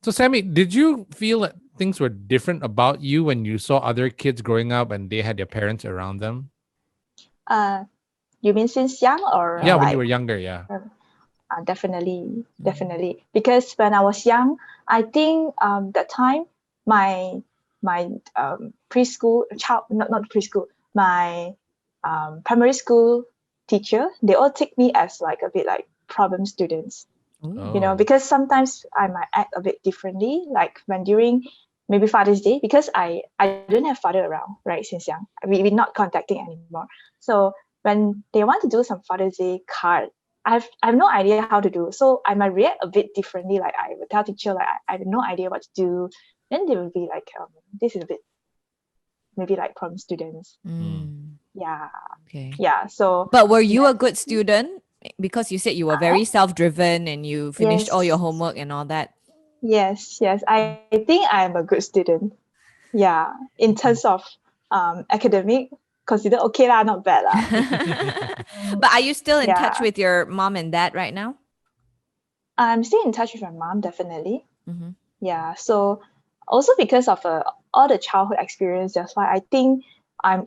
So, Sammy, did you feel that things were different about you when you saw other kids growing up and they had their parents around them? Uh, you mean since young or Yeah, when you were like? younger, yeah. Definitely, Mm. definitely. Because when I was young, I think that time my preschool child, not preschool, my primary school teacher, they all take me as like a bit like problem students, you Ooh. know, Oh. because sometimes I might act a bit differently, like when during maybe Father's Day, because I don't have father around, right, since young. We're not contacting anymore. So when they want to do some Father's Day card, I have no idea how to do. So I might react a bit differently. Like I would tell teacher like I have no idea what to do. Then they will be like, this is a bit maybe like problem students. Mm. Mm. Yeah, Okay. yeah. So But were you that a good student? Because you said you were uh, very self-driven and you finished all your yes, homework and all that. yes. I think I am a good student. Yeah, in terms of academic, consider okay lah, not bad lah. But are you still in touch Yeah, with your mom and dad right now? I'm still in touch with my mom, definitely. Mm-hmm. Yeah, so also because of all the childhood experience, that's why I think I'm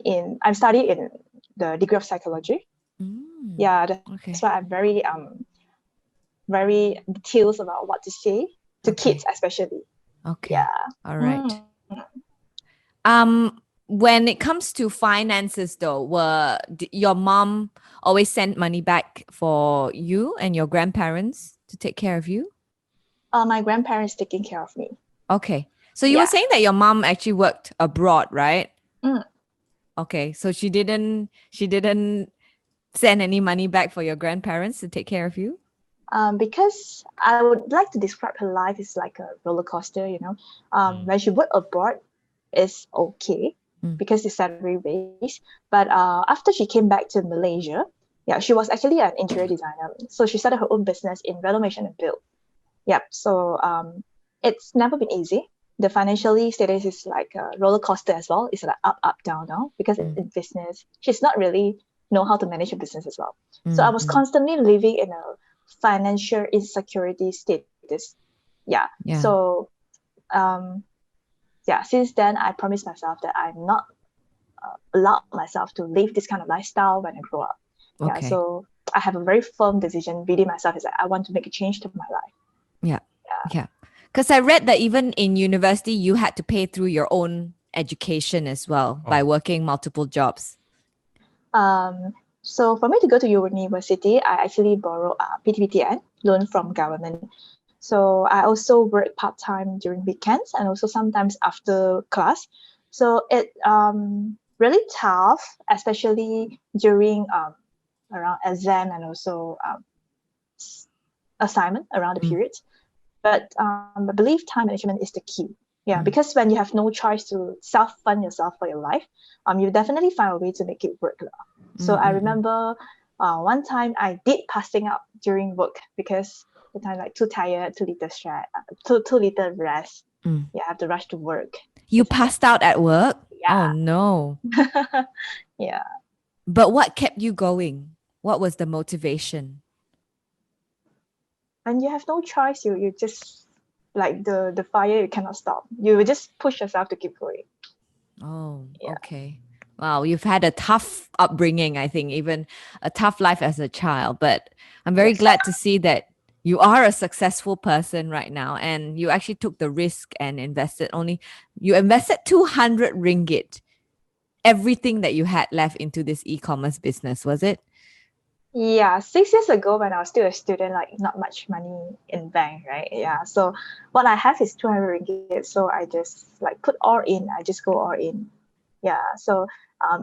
studying in the degree of psychology. Mm. Yeah, that's why I'm Okay. very details about what to say to kids, Okay. especially. Okay. Yeah. All right. Mm. When it comes to finances though, your mom always send money back for you and your grandparents to take care of you? My grandparents taking care of me. Okay. So you were Yeah. saying that your mom actually worked abroad, right? Mm. Okay. So she didn't send any money back for your grandparents to take care of you? Because I would like to describe her life as like a roller coaster, you know. Mm. When she worked abroad, it's okay Mm. because the salary raised. But after she came back to Malaysia, yeah, she was actually an interior designer. So she started her own business in renovation and build. Yep. So it's never been easy. The financially status is like a roller coaster as well. It's like up, down. Because in Mm. business, she's not really know how to manage a business as well. So I Mm. was Mm. constantly living in a financial insecurity status. Yeah. Yeah. So um, yeah. Since then, I promised myself that I'm not allowed myself to live this kind of lifestyle when I grow up. Yeah. Okay. So I have a very firm decision within myself is that I want to make a change to my life. Yeah. Yeah. Because I read that even in university, you had to pay through your own education as well by Oh. working multiple jobs. So for me to go to university, I actually borrow PTPTN loan from government. So I also work part time during weekends and also sometimes after class. So it really tough, especially during around exam and also assignment around the Mm. periods. But I believe time management is the key. Yeah, Mm. because when you have no choice to self fund yourself for your life, you definitely find a way to make it work. So Mm. I Mm. Mm. remember one time I did passing out during work because the time like too tired, too little stress, too little rest. Mm. Yeah, I have to rush to work, You things like that. passed out at work? Oh Yeah, no. yeah. But what kept you going? What was the motivation? And you have no choice. You just like the fire. You cannot stop. You will just push yourself to keep going. Oh, Yeah. okay. Wow, you've had a tough upbringing, I think, even a tough life as a child. But I'm very Yes. glad to see that you are a successful person right now and you actually took the risk and you invested 200 ringgit, everything that you had left into this e-commerce business, was it? Yeah, 6 years ago when I was still a student, like not much money in bank, right? Yeah. So what I have is 200 ringgit. So I just like put all in. I just go all in. Yeah. So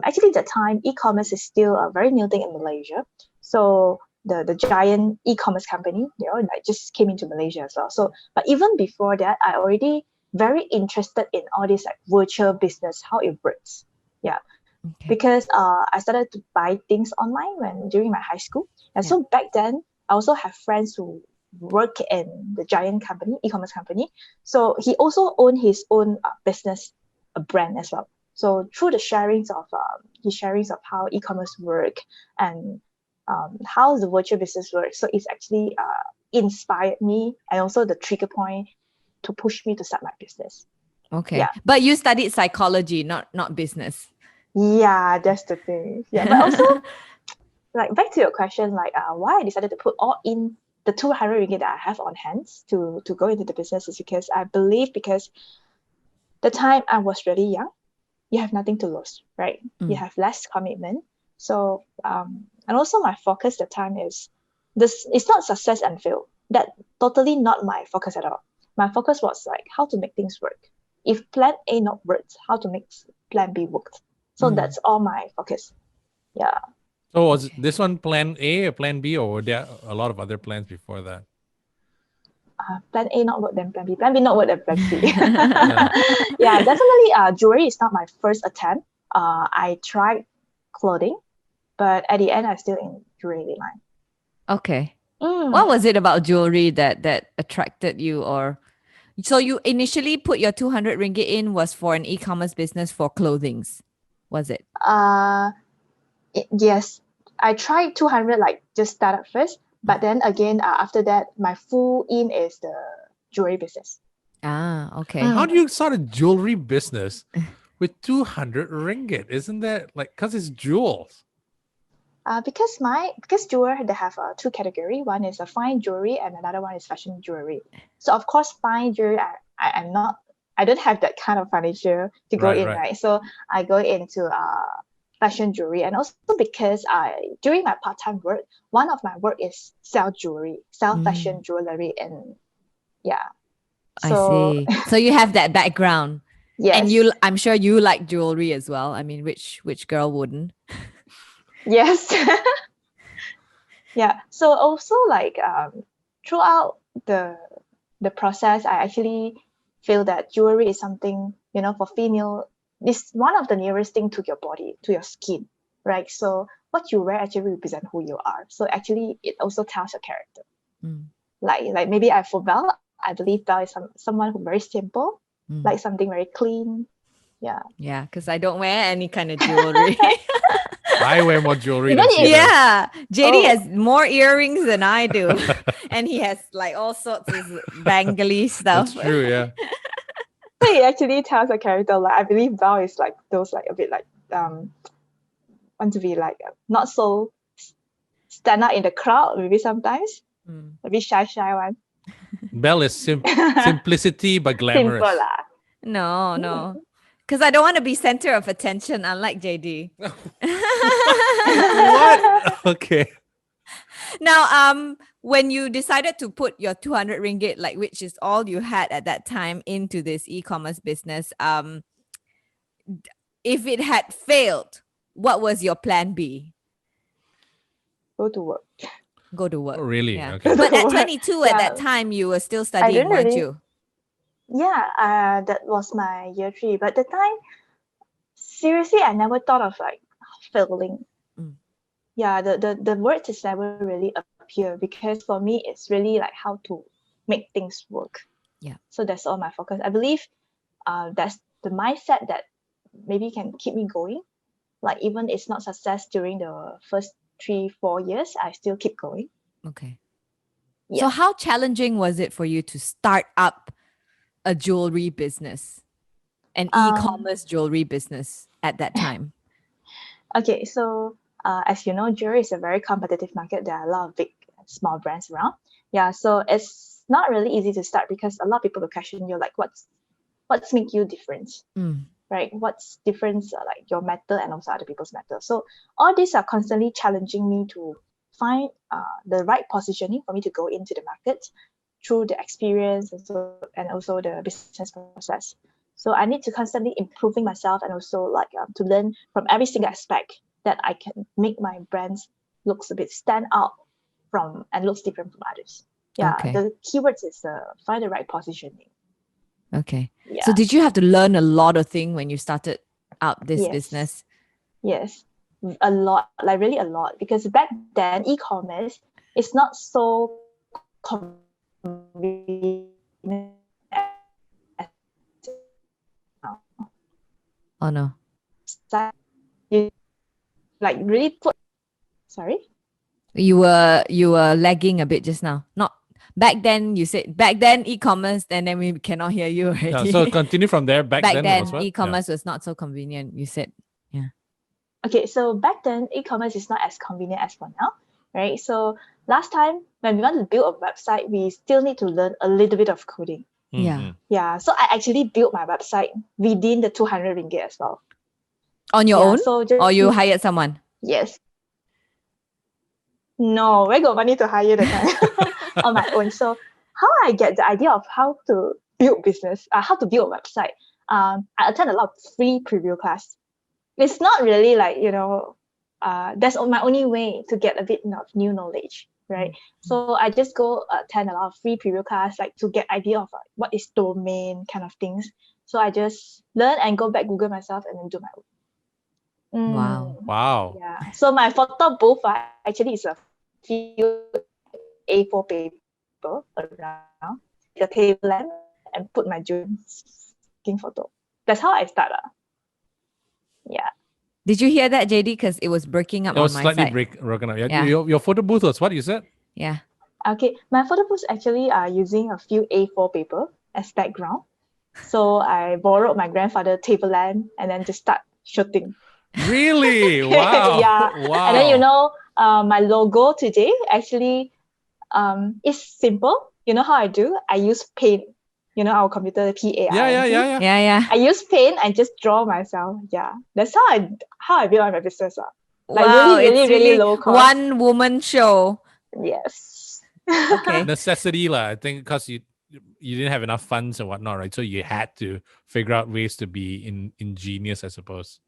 actually, at the time, e-commerce is still a very new thing in Malaysia. So the giant e-commerce company, you know, like just came into Malaysia as well. So, but even before that, I already very interested in all this like virtual business, how it works. Yeah, Okay. because I started to buy things online when during my high school. And Yeah. so back then, I also have friends who work in the giant company, e-commerce company. So he also owned his own business, a brand as well. So through the sharings of his sharings of how e-commerce work and how the virtual business works, so it's actually inspired me and also the trigger point to push me to start my business. Okay. Yeah. But you studied psychology, not business. Yeah, that's the thing. Yeah, but also like back to your question, like why I decided to put all in the 200 ringgit that I have on hand to go into the business is because I believe because the time I was really young, you have nothing to lose, right? You have less commitment. So and also my focus at the time is this, it's not success and fail. That totally not my focus at all. My focus was like how to make things work. If plan A not worked, how to make plan B work. So that's all my focus. Yeah. So was this one plan A or plan B, or were there a lot of other plans before that? Plan A not work, then plan B. Plan B not work, then plan C. Yeah, definitely. Jewelry is not my first attempt. I tried clothing, but at the end, I still in jewelry line. Okay. What was it about jewelry that attracted you? Or so you initially put your 200 ringgit in was for an e-commerce business for clothings, was it? Yes, I tried 200 like just start up first, but then again after that, my full in is the jewelry business. Okay. How do you start a jewelry business with 200 ringgit? Isn't that like, because it's jewels? Because jewelry they have two category. One is a fine jewelry and another one is fashion jewelry. So of course fine jewelry I don't have that kind of financial to go in, right? So I go into fashion jewelry, and also because during my part-time work, one of my work is sell fashion jewelry, and yeah. So, I see. So you have that background. Yes. And I'm sure you like jewelry as well. I mean, which girl wouldn't? Yes. Yeah. So also like throughout the process, I actually feel that jewelry is something, for female, is one of the nearest thing to your body, to your skin, right? So what you wear actually represent who you are. So actually it also tells your character. Like maybe for Bel, I believe Bel is someone who's very simple, like something very clean. Yeah. Yeah, because I don't wear any kind of jewelry. I wear more jewelry Even than she does. Yeah, JD has more earrings than I do, and he has like all sorts of bangly stuff. That's true, yeah. So it actually tells a character. Like I believe Bel is like those like a bit like want to be like not so stand out in the crowd. Maybe sometimes a bit shy one. Bel is simplicity but glamorous. Simple lah. No. Because I don't want to be center of attention, unlike JD. What? Okay. Now, when you decided to put your 200 ringgit, like which is all you had at that time, into this e-commerce business, if it had failed, what was your plan B? Go to work. Go to work. Oh, really? Yeah. Okay. But at 22, at that time, you were still studying, weren't you? Yeah, that was my year 3. But the time, seriously, I never thought of like failing. Yeah, the words just never really appear, because for me, it's really like how to make things work. Yeah. So that's all my focus. I believe that's the mindset that maybe can keep me going. Like even it's not success during the first 3-4 years, I still keep going. Okay. Yeah. So how challenging was it for you to start up a jewelry business, an e-commerce jewelry business at that time? Okay, so as you know, jewelry is a very competitive market. There are a lot of big, small brands around. Yeah, so it's not really easy to start, because a lot of people will question you like, what's make you different, right? What's difference like your metal and also other people's metal. So all these are constantly challenging me to find the right positioning for me to go into the market through the experience and also the business process. So I need to constantly improving myself, and also like to learn from every single aspect that I can make my brands looks a bit stand out from and looks different from others. Yeah, Okay. the keywords is find the right positioning. Okay. Yeah. So did you have to learn a lot of things when you started out this business? Yes, a lot, like really a lot, because back then e-commerce is not so convenient. Oh no. You like really put. Sorry. You were lagging a bit just now. Not back then you said back then e-commerce, and then we cannot hear you Yeah, already. so continue from there. Back then it was what? Yeah. e-commerce was not so convenient. You said, yeah. Okay, so back then, e-commerce is not as convenient as for now, right? So last time, when we want to build a website, we still need to learn a little bit of coding. Mhm. Yeah, so I actually built my website within the 200 ringgit as well. On your own, So just or you hired someone? Yes. No, where got money to hire the time on my own. So how I get the idea of how to build business, how to build a website. I attend a lot of free preview class. It's not really like, that's my only way to get a bit of new knowledge, right? So I just go attend a lot of free preview class, like to get idea of what is domain kind of things. So I just learn and go back Google myself and then do my own. Wow. Wow. Yeah. So my photo booth actually is a few A4 paper around the table lamp and put my jewelry photo. That's how I start. Yeah. Did you hear that, JD? Because it was breaking up It was on my slightly side. broken up. Yeah. Yeah. Your photo booth was what you said? Yeah. Okay. My photo booth actually using a few A4 paper as background. So I borrowed my grandfather's table lamp and then just start shooting. Really? Wow. Yeah. Wow. And then my logo today actually is simple. You know how I do? I use paint. Our computer PAINT. Yeah. I use paint and just draw myself. Yeah. That's how I build my business. Like Wow, really, it's really low cost. one woman show. Yes. Okay. Necessity lah. I think because you didn't have enough funds and whatnot, right? So you had to figure out ways to be ingenious, I suppose.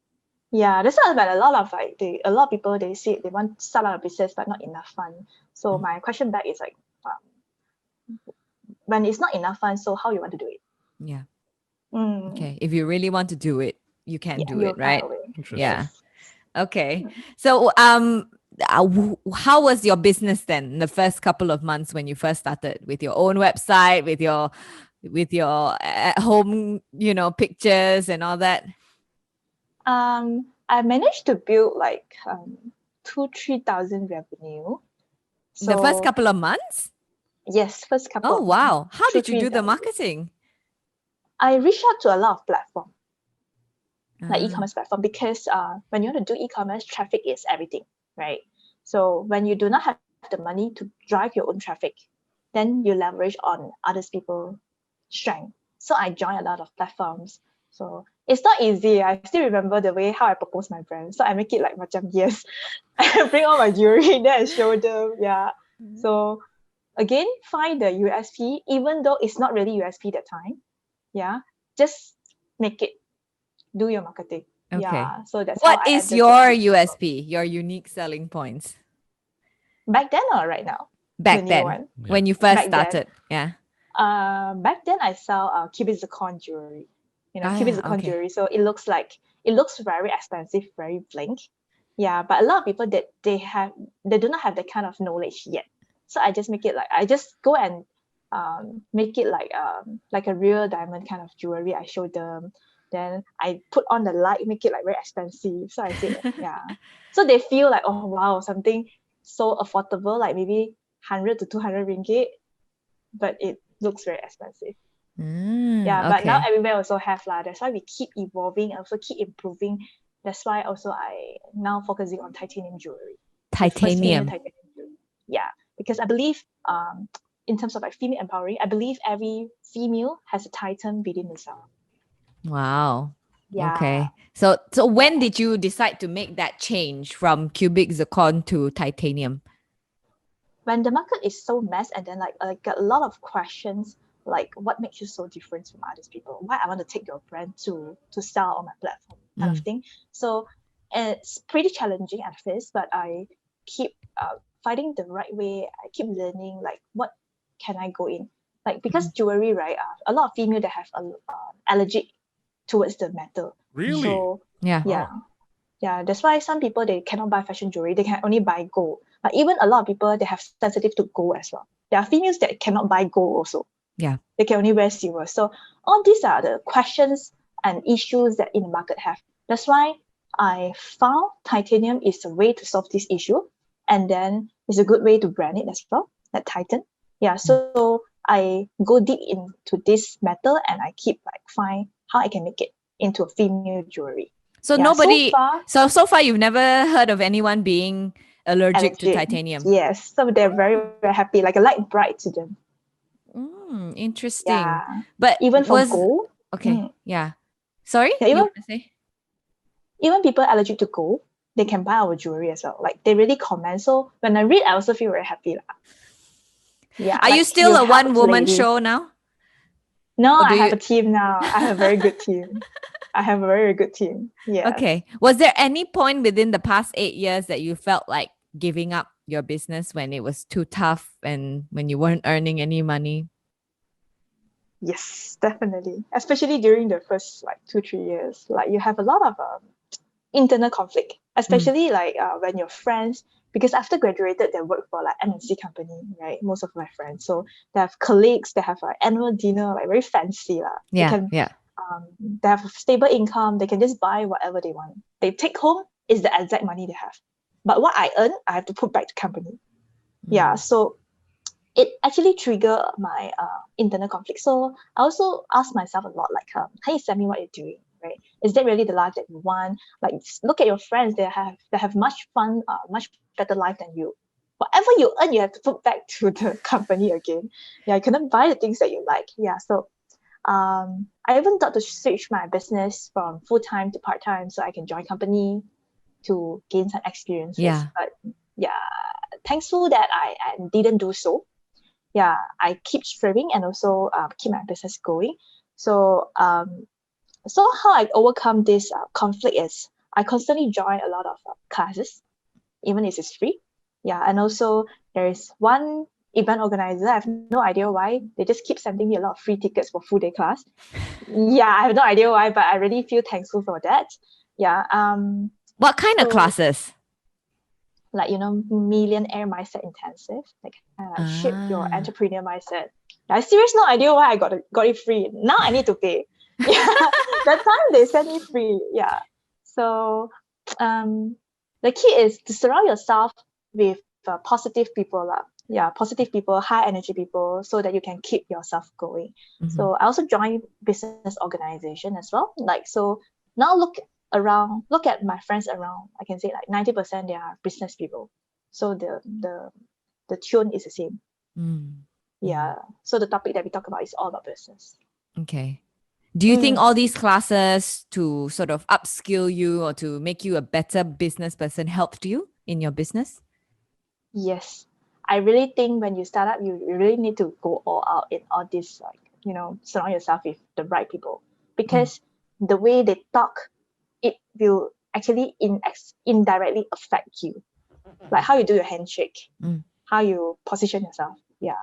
Yeah, that's why a lot of a lot of people they say they want to start out a business but not enough fund. So my question back is like, when it's not enough fund, so how you want to do it? Yeah. Mm. Okay. If you really want to do it, you can do you'll it, right? find a way. Interesting. Yeah. Okay. So how was your business then the first couple of months when you first started with your own website, with your at home, pictures and all that? I managed to build like 2,000-3,000 revenue. So, the first couple of months? Yes, first couple. Oh wow! How did you do the 3,000. marketing? I reached out to a lot of platforms, like e-commerce platform, because when you want to do e-commerce, traffic is everything, right? So when you do not have the money to drive your own traffic, then you leverage on others people's strength. So I joined a lot of platforms. So it's not easy. I still remember the way how I propose my brand. So I make it like macam yes. I bring all my jewelry, then I show them. Yeah. So again, find the USP, even though it's not really USP that time. Yeah. Just make it. Do your marketing. Okay. Yeah. So that's what how I is entered your the- USP, your unique selling points? Back then or right now? Back The new then, one. when you first Back then. started. Yeah. Back then I sell Cubic zircon jewelry. Cubic zircon okay. jewelry. So it looks very expensive, very bling. Yeah, but a lot of people that they do not have that kind of knowledge yet. So I just make it like I just go and make it like a real diamond kind of jewelry. I show them. Then I put on the light, make it like very expensive. So I say, yeah. So they feel like, oh wow, something so affordable, like maybe 100 to 200 ringgit, but it looks very expensive. Yeah, but now everywhere also have lah. That's why we keep evolving and also keep improving. That's why also I now focusing on titanium jewelry. Titanium. Titanium jewelry. Yeah, because I believe in terms of like female empowering, I believe every female has a titan within herself. Wow. Yeah. Okay. So when did you decide to make that change from cubic zircon to titanium? When the market is so mass and then like I get a lot of questions like what makes you so different from other people? Why I want to take your brand to sell on my platform kind of thing. So it's pretty challenging at first, but I keep finding the right way. I keep learning like what can I go in? Like because jewelry, right? A lot of female that have allergic towards the metal. Really? So Yeah. yeah, that's why some people they cannot buy fashion jewelry. They can only buy gold. But even a lot of people they have sensitive to gold as well. There are females that cannot buy gold also. Yeah. They can only wear silver. So all these are the questions and issues that in the market have. That's why I found titanium is a way to solve this issue. And then it's a good way to brand it as well, that Titan. Yeah, so I go deep into this matter and I keep like find how I can make it into a female jewelry. So Yeah, so nobody, far so far you've never heard of anyone being allergic to allergic. titanium. Yes, so they're very, very happy, like a light bright to them. Interesting. Yeah, But even for was gold. okay. Yeah. Sorry, Yeah, you even want to say? even people allergic to gold, they can buy our jewelry as well. Like they really comment. So when I read, I also feel very happy. Yeah, Are you like still you a helped one-woman ladies. show now? No, Or I do have you? a team now. I have a very good team. I have a very good team. Yes. Okay. Was there any point within the past 8 years that you felt like giving up your business when it was too tough and when you weren't earning any money? Yes, definitely. Especially during the first like 2-3 years, like you have a lot of internal conflict, especially like when your friends, because after graduated they work for like MNC company, right? Most of my friends, so they have colleagues, they have like annual dinner, like very fancy lah. They Yeah, can yeah. they have a stable income, they can just buy whatever they want. They take home is the exact money they have, but what I earn I have to put back to company. Yeah, so it actually trigger my internal conflict. So I also ask myself a lot, like, hey Sammy, what are you doing? Right? Is that really the life that you want? Like, look at your friends; they have much fun, much better life than you. Whatever you earn, you have to put back to the company again. Yeah, you cannot buy the things that you like. Yeah, so I even thought to switch my business from full time to part time so I can join company to gain some experiences. Yeah. But yeah, thankful that I didn't do so. Yeah, I keep striving and also keep my business going. So so how I overcome this conflict is I constantly join a lot of classes, even if it's free. Yeah, and also there is one event organizer. I have no idea why they just keep sending me a lot of free tickets for full day class. Yeah, I have no idea why, but I really feel thankful for that. Yeah. What kind of So classes? like millionaire mindset intensive, like shape your Ah, entrepreneur mindset. I seriously no idea why I got it free. Now I need to pay. Yeah, that time they sent me free. Yeah, so the key is to surround yourself with positive people lah. Yeah, positive people, high energy people, so that you can keep yourself going. So I also joined business organization as well. Like so now look at my friends around. I can say like 90% they are business people. So the tune is the same. Yeah. So the topic that we talk about is all about business. okay. Do you think all these classes to sort of upskill you or to make you a better business person helped you in your business? Yes. I really think when you start up, you really need to go all out in all this, like, surround yourself with the right people. Because the way they talk, it will actually indirectly affect you. Like how you do your handshake, how you position yourself. Yeah.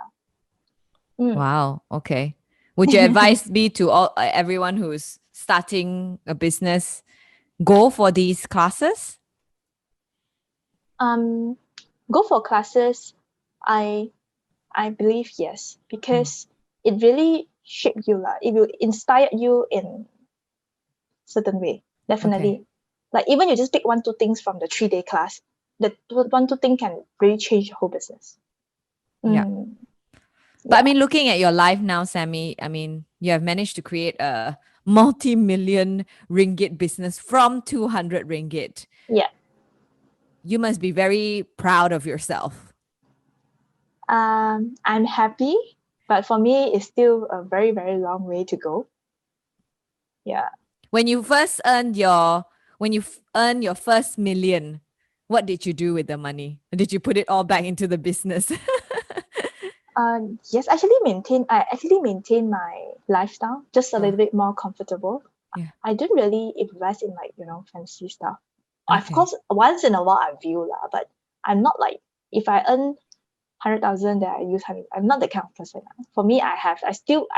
Wow. Okay. Would you advise me to all everyone who's starting a business go for these classes? Go for classes. I believe yes, because it really shaped you lah. It will inspire you in certain way. Definitely. Like even you just pick 1-2 things from the 3-day class, that 1-2 thing can really change your whole business. Yeah. Mm, But I yeah. mean, looking at your life now, Sammy, I mean, you have managed to create a multi-million ringgit business from 200 ringgit. Yeah. You must be very proud of yourself. I'm happy, but for me, it's still a very, very long way to go. Yeah. When you first earned your earned your first million, what did you do with the money? Did you put it all back into the business? Yes, I actually maintain my lifestyle just a little bit more comfortable. Yeah. I don't really invest in like, fancy stuff. Of Okay. course, once in a while I view lah, but I'm not like if I earn 100,000 that I use 100. I'm not that kind of person. For me, I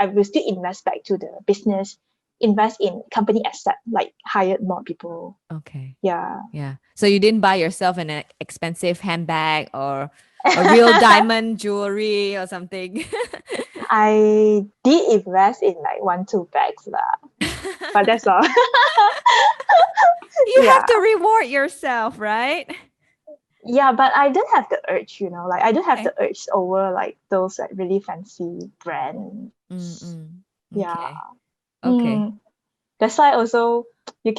will still invest back to the business, invest in company asset, like hired more people. Okay. Yeah. Yeah. So you didn't buy yourself an expensive handbag or a real diamond jewelry or something. I did invest in like 1-2 bags lah, but that's all. You Yeah. have to reward yourself, right? Yeah, but I don't have the urge, like I don't have Okay. the urge over like those like really fancy brands. Mm-mm. Yeah. Okay. Okay. Mm. That's why also I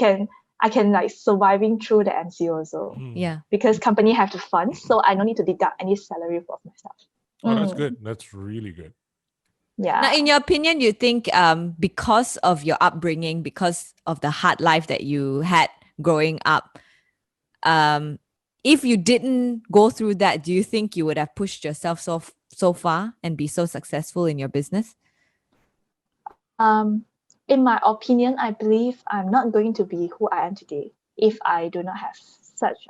can like surviving through the MC also Yeah. because company have the funds, so I don't need to deduct any salary for myself. Oh, that's Mm. good. That's really good. Now, Yeah. in your opinion, you think because of your upbringing, because of the hard life that you had growing up, um, if you didn't go through that, do you think you would have pushed yourself so far and be so successful in your business? In my opinion, I believe I'm not going to be who I am today if I do not have such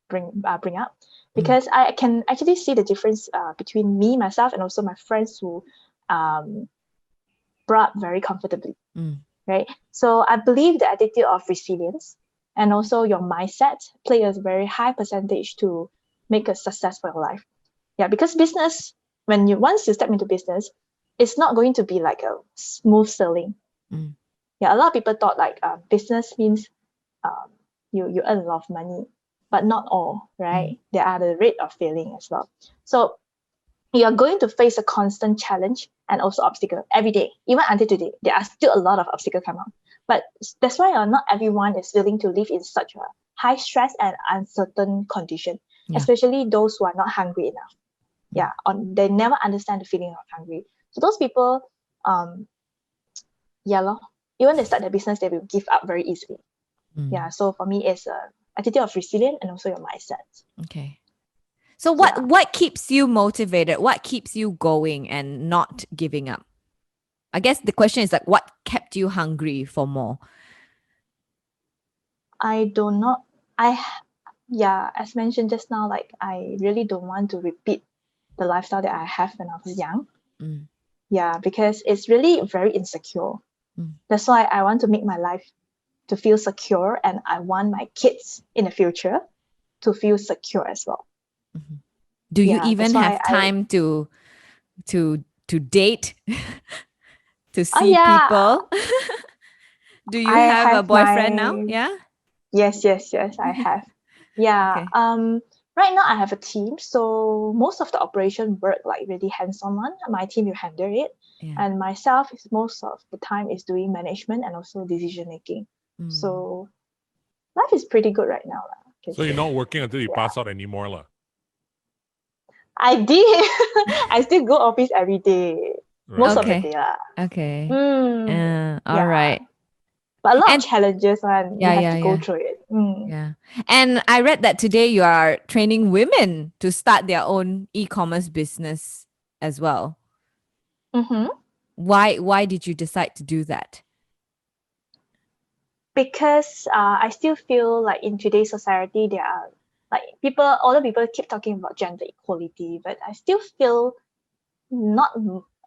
bring up, because I can actually see the difference between me myself and also my friends who um, brought up very comfortably, Mm. right? So I believe the attitude of resilience and also your mindset play a very high percentage to make a success for your life. Yeah, because business, when you once you step into business, it's not going to be like a smooth sailing. Mm. Yeah, a lot of people thought like business means um, you earn a lot of money, but not all, right? There are the rate of failing as well. So you are going to face a constant challenge and also obstacle every day. Even until today, there are still a lot of obstacles come up. But that's why not everyone is willing to live in such a high stress and uncertain condition, Yeah. especially those who are not hungry enough. Yeah, they never understand the feeling of hungry. So those people, yeah, lor, even they start their business, they will give up very easily. Yeah, so for me, it's a attitude of resilience and also your mindset. Okay. So Yeah. what keeps you motivated? What keeps you going and not giving up? I guess the question is like, what kept you hungry for more? I do not, I, yeah, as mentioned just now, like I really don't want to repeat the lifestyle that I have when I was young. Mm. Yeah, because it's really very insecure. Mm. That's why I want to make my life to feel secure, and I want my kids in the future to feel secure as well. Do you Yeah, even that's why have time to date, to oh see yeah, people? Do you I have a have boyfriend now? my, Yeah. yes, I have. Yeah. Okay. Right now I have a team, so most of the operation work like really hands-on one. My team will handle it. Yeah. And myself is most of the time is doing management and also decision making. Mm. So life is pretty good right now, lah, I can So you're say. not working until you Yeah. pass out anymore, lah. I did. I still go office every day. Most of the Okay. day lah. Okay. All Yeah. right. But a lot of And challenges when you yeah, have yeah, to go yeah. through it. Yeah. And I read that today you are training women to start their own e-commerce business as well. Mm-hmm. Why did you decide to do that? Because I still feel like in today's society there are like older people keep talking about gender equality, but I still feel not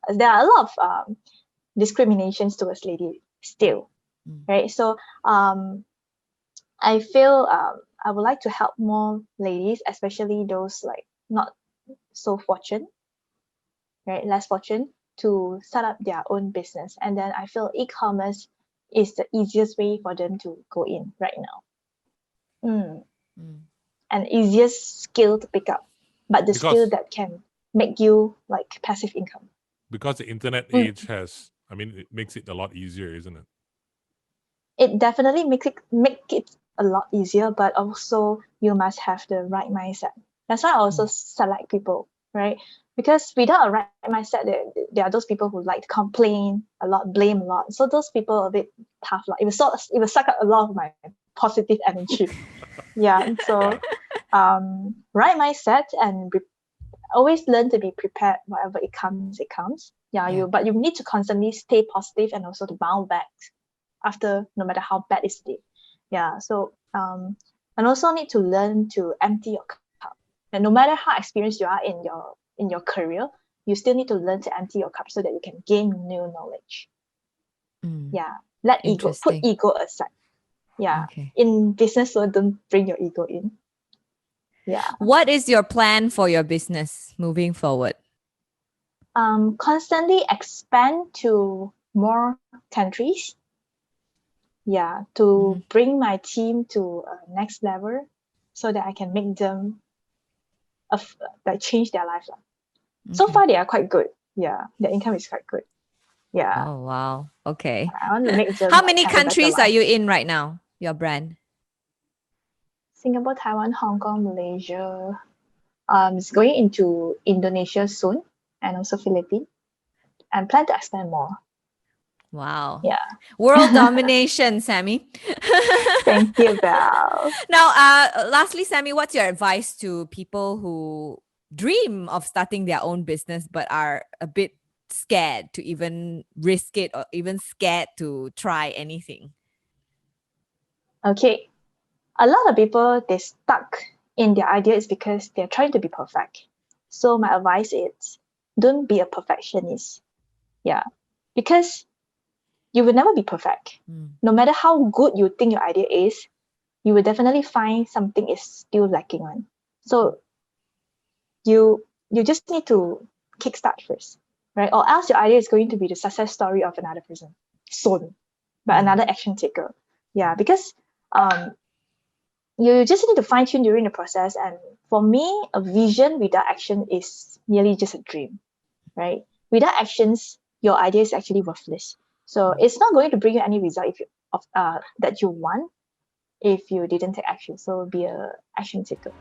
there are a lot of discriminations towards ladies still, right? So I feel I would like to help more ladies, especially those like not so fortunate, right? Less fortunate to start up their own business, and then I feel e-commerce is the easiest way for them to go in right now. An easiest skill to pick up, but the skill Because that can make you like passive income. because the internet age has, I mean, it makes it a lot easier, isn't it? It definitely make it a lot easier, but also you must have the right mindset. That's why I also select people, right? Because without a right mindset, there are those people who like to complain a lot, blame a lot. So those people are a bit tough. Like it will suck up a lot of my positive energy. Yeah. So right mindset and always learn to be prepared. Whatever it comes, it comes. But you need to constantly stay positive and also to bounce back after, no matter how bad it's day. So and also need to learn to empty your cup. And no matter how experienced you are in your career, you still need to learn to empty your cup so that you can gain new knowledge. Let put Interesting. ego aside. Okay. In business, so don't bring your ego in. What is your plan for your business moving forward? Constantly expand to more countries. To bring my team to next level. so that I can make them like change their life. So far, they are quite good. Yeah, their income is quite good. Yeah, Oh, wow. Okay. I want to make them How like, many have a better countries are life. you in right now, your brand? Singapore, Taiwan, Hong Kong, Malaysia. It's going into Indonesia soon, and also Philippines, and plan to expand more. Wow. Yeah. World domination, Sammy. Thank you, Bel. Now, lastly, Sammy, what's your advice to people who dream of starting their own business but are a bit scared to even risk it or even scared to try anything? Okay, a lot of people, they stuck in their ideas because they're trying to be perfect. So my advice is, don't be a perfectionist. Yeah, because you will never be perfect. No matter how good you think your idea is, you will definitely find something is still lacking on. So you just need to kickstart first, right? Or else your idea is going to be the success story of another person soon, by another action taker. Yeah, because you just need to fine tune during the process. And for me, a vision without action is merely just a dream, right? Without actions, your idea is actually worthless. So it's not going to bring you any result if you that you want if you didn't take action. So be a action taker.